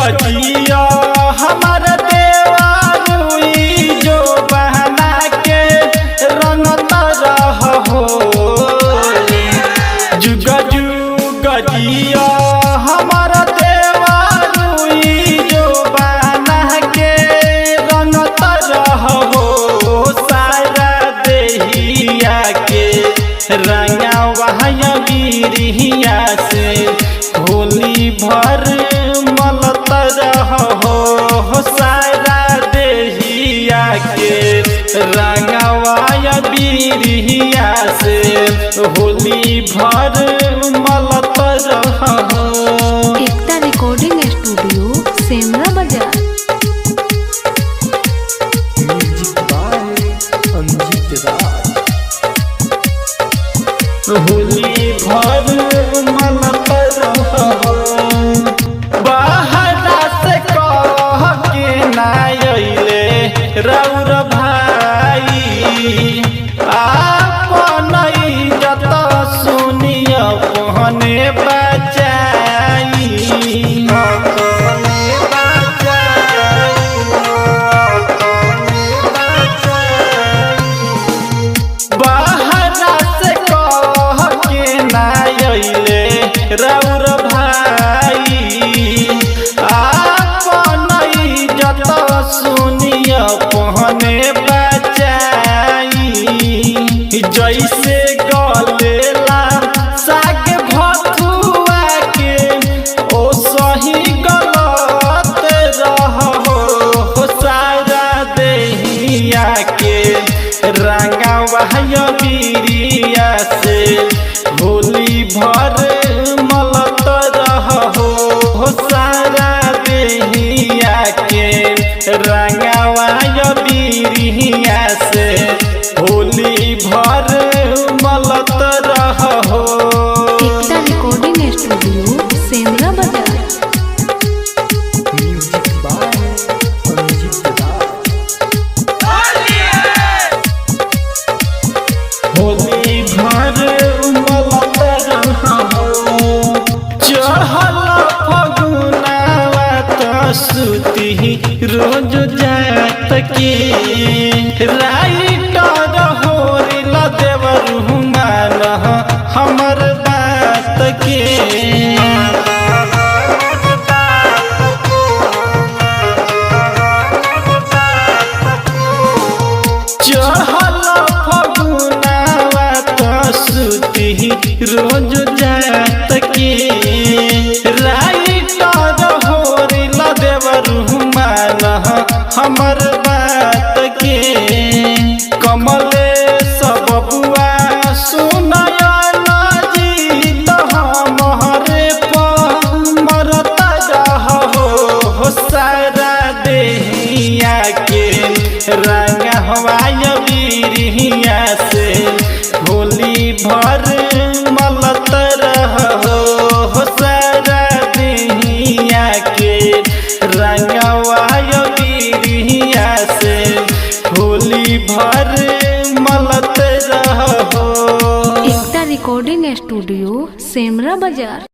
गजिया हमार देवारुई जो बहना के रंगता रहो जुग जुग जिया हमार देवारुई जो बहना के रंगता रहो सारा देहिया के रंगावा वीरिया से होली भर मलत रहो सारा देहिया के रंगावा वीरिया से होली भर मलत रहो। एकता रिकॉर्डिंग स्टूडियो सेमरा बाजार। होली भर मलत रहो बाहरा से कह के ना अइले रौर भाई आपन इज्जत सुनिय पहने बचाई बाहरा से कह के ना अइले रौर भाई आपन इज्जत सुनिय पहने बचाई जैसे गलेला साग भथुआ के ओ सही गलत रहो सारा देहिया के रंगावा वीरिया से होली भर मलत रहो सारा देहिया के रंगावा वीरिया से होली भर मलत रहो। एकता रिकॉर्डिंग स्टूडियो सेमरा बाजार। होली भर मलत रहो चढ़ल फगुनावा त सुती रोज जात के राइटर होरिल देवरु मान हमर बात के चढ़ल फगुनावा त सुती रोज जात के राइटर होरिल देवरु मान हमर बात के कमले सब बुआ सुनयन जीत हमरे मरता रहो सारा देहिया के रंगवा वीरिया से होली भर मलत रहो सारा देहिया के रंगवा वीरिया से होली भर मलत रहो। एकता रिकॉर्डिंग स्टूडियो सेमरा बाजार।